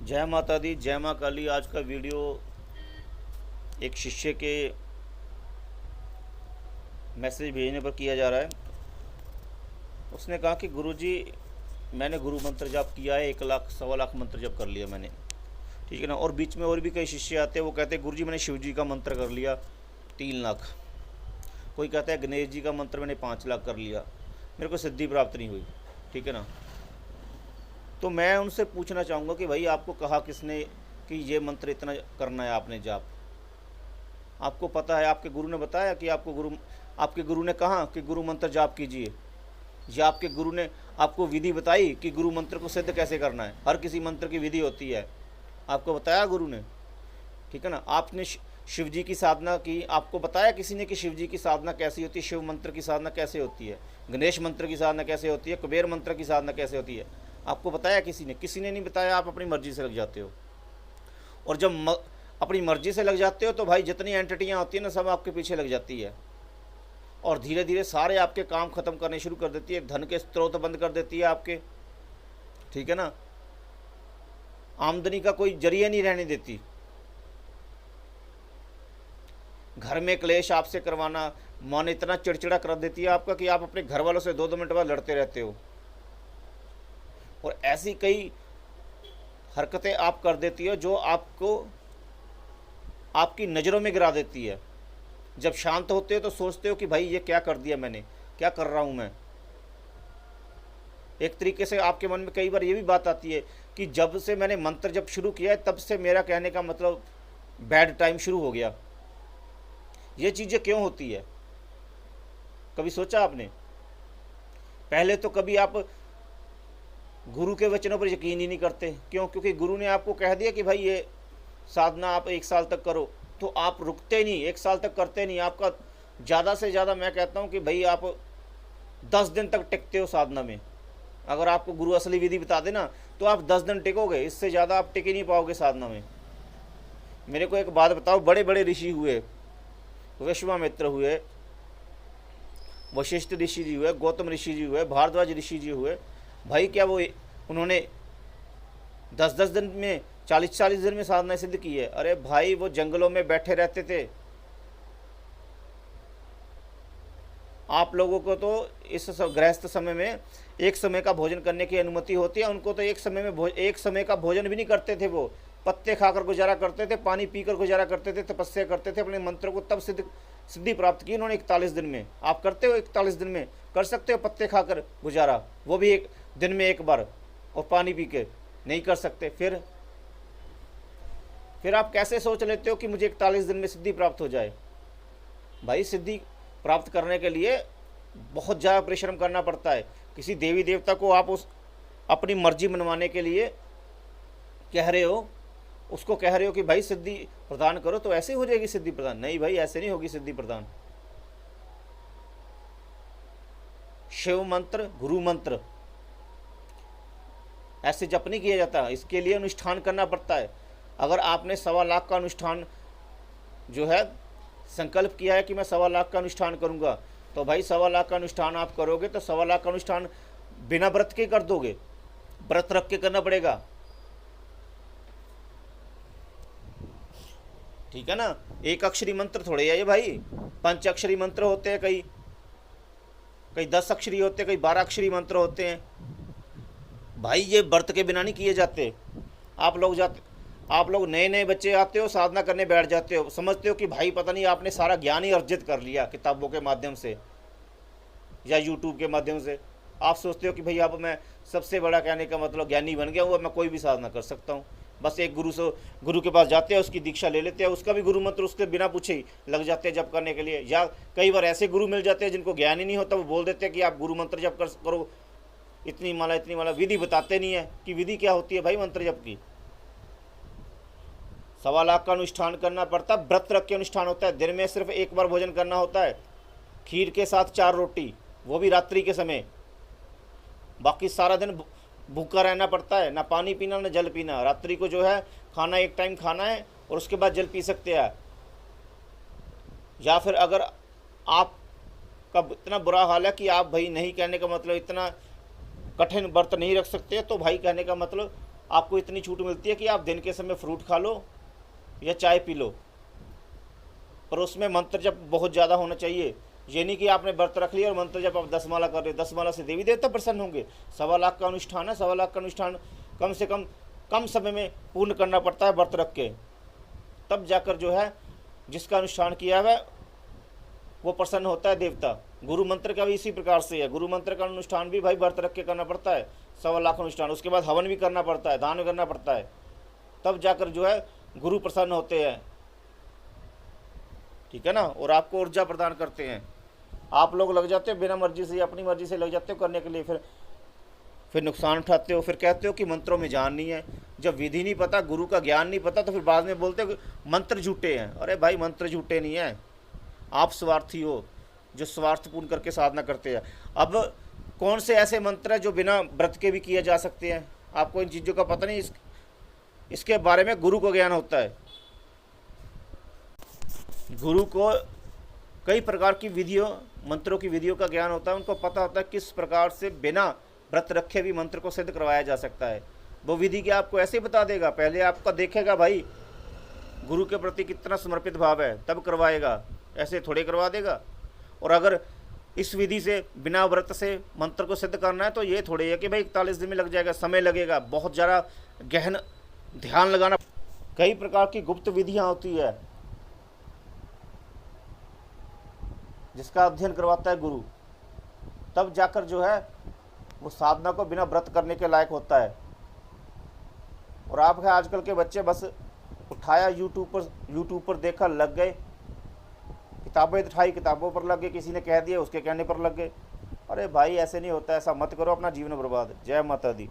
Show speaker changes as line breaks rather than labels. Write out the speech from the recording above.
जय माता दी, जय माँ काली। आज का वीडियो एक शिष्य के मैसेज भेजने पर किया जा रहा है। उसने कहा कि गुरुजी, मैंने गुरु मंत्र जप किया है, 1 लाख 1.25 लाख मंत्र जप कर लिया मैंने, ठीक है ना। और बीच में और भी कई शिष्य आते हैं, वो कहते हैं गुरुजी मैंने शिव जी का मंत्र कर लिया 3 लाख। कोई कहता है गणेश जी का मंत्र मैंने 5 लाख कर लिया, मेरे को सिद्धि प्राप्त नहीं हुई, ठीक है ना। तो मैं उनसे पूछना चाहूँगा कि भाई आपको कहा किसने कि ये मंत्र इतना करना है आपने जाप? आपको पता है, आपके गुरु ने बताया कि आपके गुरु ने कहा कि गुरु मंत्र जाप कीजिए, या आपके गुरु ने आपको विधि बताई कि गुरु मंत्र को सिद्ध कैसे करना है? हर किसी मंत्र की विधि होती है, आपको बताया गुरु ने, ठीक है ना। आपने शिव जी की साधना की, आपको बताया किसी ने कि शिव जी की साधना कैसी होती है, शिव मंत्र की साधना कैसे होती है, गणेश मंत्र की साधना कैसे होती है, कुबेर मंत्र की साधना कैसे होती है? आपको बताया किसी ने? किसी ने नहीं बताया। आप अपनी मर्जी से लग जाते हो, और जब अपनी मर्जी से लग जाते हो तो भाई जितनी एंटिटियाँ होती हैं ना, सब आपके पीछे लग जाती है, और धीरे धीरे सारे आपके काम ख़त्म करने शुरू कर देती है, धन के स्रोत बंद कर देती है आपके, ठीक है ना। आमदनी का कोई जरिया नहीं रहने देती। घर में क्लेश आपसे करवाना, मन इतना चिड़चिड़ा कर देती है आपका कि आप अपने घर वालों से 2-2 मिनट बाद लड़ते रहते हो, और ऐसी कई हरकतें आप कर देती हो जो आपको आपकी नज़रों में गिरा देती है। जब शांत होते हो तो सोचते हो कि भाई ये क्या कर दिया मैंने, क्या कर रहा हूँ मैं। एक तरीके से आपके मन में कई बार ये भी बात आती है कि जब से मैंने मंत्र जब शुरू किया है तब से मेरा कहने का मतलब बैड टाइम शुरू हो गया। ये चीज़ें क्यों होती है, कभी सोचा आपने? पहले तो कभी आप गुरु के वचनों पर यकीन ही नहीं करते। क्यों? क्योंकि गुरु ने आपको कह दिया कि भाई ये साधना आप 1 साल तक करो, तो आप रुकते नहीं, 1 साल तक करते नहीं। आपका ज़्यादा से ज़्यादा मैं कहता हूँ कि भाई आप 10 दिन तक टिकते हो साधना में। अगर आपको गुरु असली विधि बता देना तो आप 10 दिन टिकोगे, इससे ज़्यादा आप टिक ही नहीं पाओगे साधना में। मेरे को एक बात बताओ, बड़े बड़े ऋषि हुए, विश्वामित्र हुए, वशिष्ठ ऋषि जी हुए, गौतम ऋषि जी हुए, भारद्वाज ऋषि जी हुए, भाई क्या वो उन्होंने 10-10 दिन में, 40-40 दिन में साधना सिद्ध की है? अरे भाई वो जंगलों में बैठे रहते थे। आप लोगों को तो इस गृहस्थ समय में एक समय का भोजन करने की अनुमति होती है, उनको तो एक समय का भोजन भी नहीं करते थे। वो पत्ते खाकर गुजारा करते थे, पानी पीकर गुजारा करते थे, तपस्या करते थे, अपने मंत्रों को तब सिद्धि प्राप्त की उन्होंने 41 दिन में। आप करते हो 41 दिन में? कर सकते हो पत्ते खाकर गुजारा, वो भी एक दिन में एक बार, और पानी पी के? नहीं कर सकते। फिर आप कैसे सोच लेते हो कि मुझे 41 दिन में सिद्धि प्राप्त हो जाए? भाई सिद्धि प्राप्त करने के लिए बहुत ज़्यादा परिश्रम करना पड़ता है। किसी देवी देवता को आप उस अपनी मर्जी मनवाने के लिए कह रहे हो, उसको कह रहे हो कि भाई सिद्धि प्रदान करो, तो ऐसे हो जाएगी सिद्धि प्रदान? नहीं भाई, ऐसे नहीं होगी सिद्धि प्रदान। शिव मंत्र, गुरु मंत्र ऐसे जप नहीं किया जाता, इसके लिए अनुष्ठान करना पड़ता है। अगर आपने 1.25 लाख का अनुष्ठान जो है संकल्प किया है कि मैं 1.25 लाख का अनुष्ठान करूंगा, तो भाई 1.25 लाख का अनुष्ठान आप करोगे तो 1.25 लाख का अनुष्ठान बिना व्रत के कर दोगे? व्रत रख के करना पड़ेगा, ठीक है ना। एक अक्षरी मंत्र थोड़े है ये भाई, 5 अक्षरी मंत्र होते हैं, कई 10 अक्षरी होते हैं, कई 12 अक्षरी मंत्र होते हैं। भाई ये व्रत के बिना नहीं किए जाते। आप लोग नए नए बच्चे आते हो, साधना करने बैठ जाते हो, समझते हो कि भाई पता नहीं आपने सारा ज्ञान ही अर्जित कर लिया किताबों के माध्यम से या यूट्यूब के माध्यम से। आप सोचते हो कि भाई अब मैं सबसे बड़ा कहने का मतलब ज्ञानी बन गया हूँ, मैं कोई भी साधना कर सकता हूँ। बस एक गुरु के पास जाते हैं, उसकी दीक्षा ले लेते हैं, उसका भी गुरु मंत्र उसके बिना पूछे ही लग जाते हैं जप करने के लिए। या कई बार ऐसे गुरु मिल जाते हैं जिनको ज्ञान ही नहीं होता, वो बोल देते हैं कि आप गुरु मंत्र जप करो, इतनी माला, विधि बताते नहीं है कि विधि क्या होती है भाई मंत्र जप की। 1.25 लाख का अनुष्ठान करना पड़ता है, व्रत रख के अनुष्ठान होता है। दिन में सिर्फ 1 बार भोजन करना होता है, खीर के साथ 4 रोटी, वो भी रात्रि के समय। बाकी सारा दिन भूखा रहना पड़ता है, ना पानी पीना ना जल पीना। रात्रि को जो है खाना 1 टाइम खाना है और उसके बाद जल पी सकते हैं। या फिर अगर आपका इतना बुरा हाल है कि आप भाई नहीं, कहने का मतलब इतना कठिन व्रत नहीं रख सकते, तो भाई कहने का मतलब आपको इतनी छूट मिलती है कि आप दिन के समय फ्रूट खा लो या चाय पी लो, पर उसमें मंत्र जब बहुत ज़्यादा होना चाहिए। ये नहीं कि आपने व्रत रख लिया और मंत्र जब आप 10 माला कर रहे हो, 10 माला से देवी देवता प्रसन्न होंगे। 1.25 लाख का अनुष्ठान है, 1.25 लाख का अनुष्ठान कम से कम समय में पूर्ण करना पड़ता है व्रत रख के, तब जाकर जो है जिसका अनुष्ठान किया है वो प्रसन्न होता है देवता। गुरु मंत्र का भी इसी प्रकार से है। गुरु मंत्र का अनुष्ठान भी भाई व्रत रख के करना पड़ता है, 1.25 लाख अनुष्ठान। उसके बाद हवन भी करना पड़ता है, दान भी करना पड़ता है, तब जाकर जो है गुरु प्रसन्न होते हैं, ठीक है ना, और आपको ऊर्जा प्रदान करते हैं। आप लोग लग जाते हो बिना मर्जी से, अपनी मर्जी से लग जाते हो करने के लिए, फिर नुकसान उठाते हो, फिर कहते हो कि मंत्रों में जान नहीं है। जब विधि नहीं पता, गुरु का ज्ञान नहीं पता, तो फिर बाद में बोलते हो मंत्र झूठे हैं। अरे भाई मंत्र झूठे नहीं है, आप स्वार्थी हो जो स्वार्थपूर्ण करके साधना करते हैं। अब कौन से ऐसे मंत्र हैं जो बिना व्रत के भी किए जा सकते हैं? आपको इन चीज़ों का पता नहीं, इसके बारे में गुरु को ज्ञान होता है। गुरु को कई प्रकार की विधियों, मंत्रों की विधियों का ज्ञान होता है। उनको पता होता है किस प्रकार से बिना व्रत रखे भी मंत्र को सिद्ध करवाया जा सकता है। वो विधि क्या आपको ऐसे ही बता देगा? पहले आपका देखेगा भाई गुरु के प्रति कितना समर्पित भाव है, तब करवाएगा, ऐसे थोड़े करवा देगा। और अगर इस विधि से बिना व्रत से मंत्र को सिद्ध करना है तो ये थोड़े है कि भाई 41 दिन में लग जाएगा, समय लगेगा, बहुत ज़्यादा गहन ध्यान लगाना। कई प्रकार की गुप्त विधियाँ होती है जिसका अध्ययन करवाता है गुरु, तब जाकर जो है वो साधना को बिना व्रत करने के लायक होता है। और आप है आजकल के बच्चे बस उठाया यूट्यूब पर देखा, लग गए, किताबें उठाई, किताबों पर लग गए, किसी ने कह दिया उसके कहने पर लग गए। अरे भाई ऐसे नहीं होता, ऐसा मत करो, अपना जीवन बर्बाद। जय माता दी।